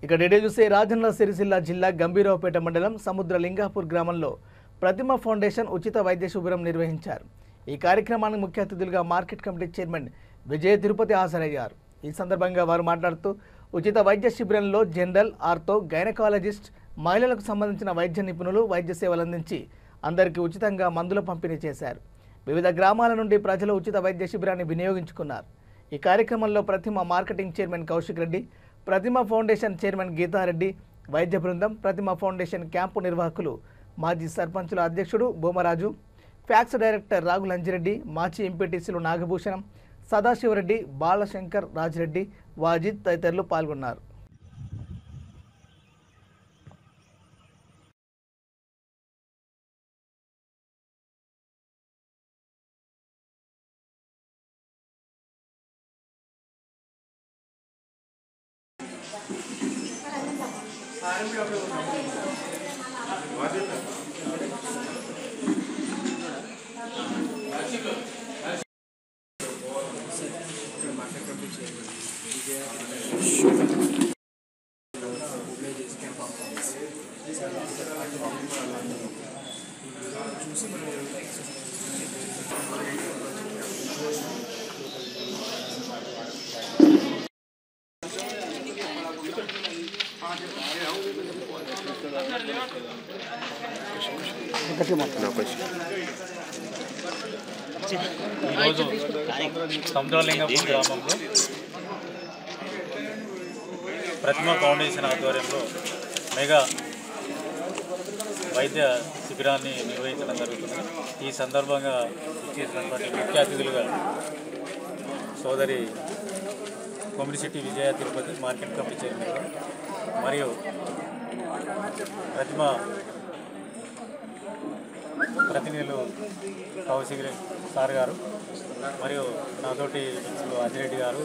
ఇక డీటెయిల్ చూస్తే రాజన్న సిరిసిల్ల జిల్లా గంభీరావుపేట మండలం సముద్ర లింగాపూర్ గ్రామంలో ప్రతిమ ఫౌండేషన్ ఉచిత వైద్య శిబిరం నిర్వహించారు. ఈ కార్యక్రమానికి ముఖ్య అతిథులుగా మార్కెట్ కమిటీ చైర్మన్ విజయ తిరుపతి హాజరయ్యారు. ఈ సందర్భంగా వారు మాట్లాడుతూ ఉచిత వైద్య శిబిరంలో జనరల్, ఆర్థో, గైనకాలజిస్ట్, మహిళలకు సంబంధించిన వైద్య నిపుణులు వైద్య సేవలు అందించి అందరికీ ఉచితంగా మందులు పంపిణీ చేశారు. వివిధ గ్రామాల నుండి ప్రజలు ఉచిత వైద్య శిబిరాన్ని వినియోగించుకున్నారు. ఈ కార్యక్రమంలో ప్రతిమ మార్కెటింగ్ చైర్మన్ కౌశిక్ రెడ్డి, ప్రతిమ ఫౌండేషన్ చైర్మన్ గీతారెడ్డి, వైద్య బృందం, ప్రతిమ ఫౌండేషన్ క్యాంపు నిర్వాహకులు, మాజీ సర్పంచుల అధ్యక్షుడు బోమరాజు, ఫ్యాక్స్ డైరెక్టర్ రాగుల్ అంజిరెడ్డి, మాజీ ఎంపీటీసీలు నాగభూషణం, సదాశివరెడ్డి, బాలశంకర్, రాజిరెడ్డి, వాజిద్ తదితరులు పాల్గొన్నారు. ఈరోజు సముద్రలింగపూర్ గ్రామంలో ప్రతిమ ఫౌండేషన్ ఆధ్వర్యంలో మెగా వైద్య శిబిరాన్ని నిర్వహించడం జరుగుతుంది. ఈ సందర్భంగా ఇచ్చేసినటువంటి ముఖ్య అతిథులుగా సోదరి కొమిడిశెట్టి విజయ తిరుపతి మార్కెట్ కమిటీ చైర్మన్ మరియు ప్రతిమ ప్రతినిధులు కౌశిక్ సార్ గారు మరియు నాతోటి అజిరెడ్డి గారు,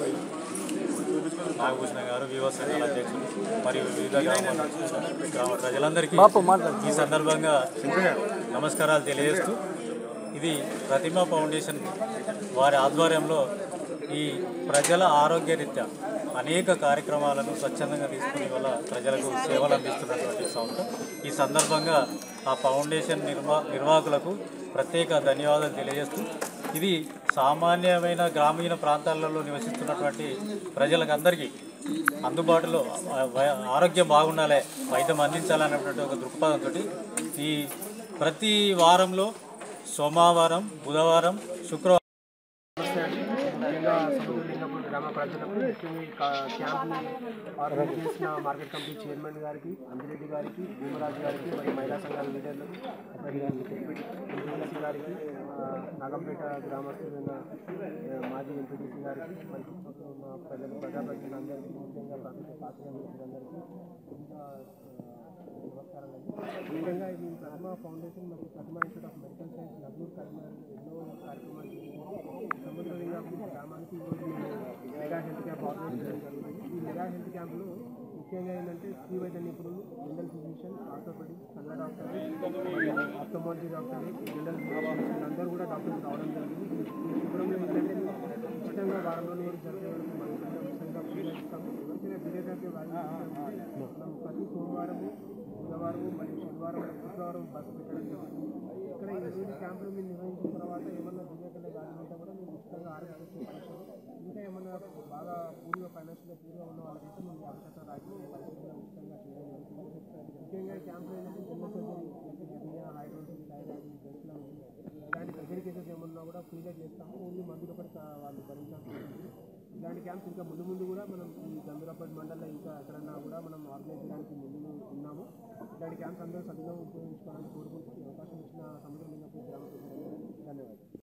నాగభూషణ గారు, వివో సంఘాల అధ్యక్షులు మరియు వివిధ గ్రామ ప్రజలందరికీ ఈ సందర్భంగా నమస్కారాలు తెలియజేస్తూ, ఇది ప్రతిమ ఫౌండేషన్ వారి ఆధ్వర్యంలో ఈ ప్రజల ఆరోగ్యరీత్యా అనేక కార్యక్రమాలను స్వచ్ఛందంగా తీసుకుని వల్ల ప్రజలకు సేవలు అందిస్తున్నటువంటి సంస్థ. ఈ సందర్భంగా ఆ ఫౌండేషన్ నిర్వాహకులకు ప్రత్యేక ధన్యవాదాలు తెలియజేస్తూ, ఇది సామాన్యమైన గ్రామీణ ప్రాంతాలలో నివసిస్తున్నటువంటి ప్రజలకు అందరికీ అందుబాటులో ఆరోగ్యం బాగుండాలి, వైద్యం అందించాలనేటువంటి ఒక దృక్పథంతో ఈ ప్రతి వారంలో సోమవారం, బుధవారం, శుక్రవారం సముద్రలింగపూర్ గ్రామ ప్రజలకు ముఖ్యంగా క్యాంప్ని ఆర్గనైజ్ చేసిన మార్కెట్ కమిటీ చైర్మన్ గారికి, అంజిరెడ్డి గారికి, భీమరాజు గారికి, మరియు మహిళా సంఘాల లీడర్లకు, ఎంపీటీసీ గారికి, నాగంపేట గ్రామస్తులైన మాజీ ఎంపీటీసీ గారికి, మరియు మా ప్రజాప్రతినిధులందరికీ, ముఖ్యంగా ప్రభుత్వ పాత్రికేయులందరికీ నమస్కారాలు. ముఖ్యంగా ఈ ప్రతిమ ఫౌండేషన్ మరియు Pratima institute of medical science Nagur Karimnagar ఎన్నో కార్యక్రమాలు సముద్రలింగాపూర్ గ్రామానికి ఈరోజు మెగా హెల్త్ క్యాంప్ ఆర్గనైజ్ చేయడం జరుగుతుంది. ఈ మెగా హెల్త్ క్యాంప్లో ముఖ్యంగా ఏంటంటే స్త్రీ వైద్య నిపుణులు, జనరల్ ఫిజిషియన్, ఆర్థోపెడిక్స్, కళ్ళ డాక్టర్లు, మరియు ఆప్థమాలజీ డాక్టర్లు, జనరల్ ఫిజిషియన్ అందరూ కూడా డాక్టర్స్ రావడం జరిగింది. ఈ శిబిరంలో ఏంటంటే ఉచితంగా వారంలోని వరకు జరిగే వరకు మనం ఉచితంగా ఫ్రీగా ఇస్తాము. ఎవరికైనా ఫిజియోథెరపీ మనం ప్రతి సోమవారము, బుధవారం మరియు శనివారం, శుక్రవారం బస్సు పెట్టడం జరుగుతుంది. ఇక్కడ ఈ రోజు క్యాంపులు మీరు నిర్వహించిన తర్వాత ఏమన్నా దివ్యకలే గాలి ఉంటే కూడా మేము ఉచితంగా ఆరోగ్య పరీక్షలు, ఇంకా ఏమన్నా బాగా ఫైనాన్షియల్గా పూర్గా ఉన్న వాళ్ళకైతే మేము 50% రాజకీయ పరిస్థితుల్లో ఉచితంగా చేయడం జరుగుతుంది. ముఖ్యంగా ఈ క్యాంపులో ఏంటంటే general surgery, hernia, hidrosis, thyroid, breast ఇలాంటి సర్జరీ కేసెస్ ఏమన్నా కూడా ఫ్రీగా చేస్తాము. ఓన్లీ మందులు ఒకటి వాళ్ళు భరించాల్సి ఉంటుంది. ఇలాంటి క్యాంప్స్ ఇంకా ముందు కూడా మనం ఈ గంభీరావుపేట మండలంలో ఇంకా ఎక్కడన్నా కూడా మనం ఆర్గనైజ్ చేయడానికి ముందు ఉన్నాము. ఇలాంటి క్యాంప్స్ అందరూ సద్వినియోగం ఉపయోగించుకోవాలని కోరుకుంటూ అవకాశం ఇచ్చిన సముద్రలింగపూర్ గ్రామ ప్రజలకు ధన్యవాదాలు.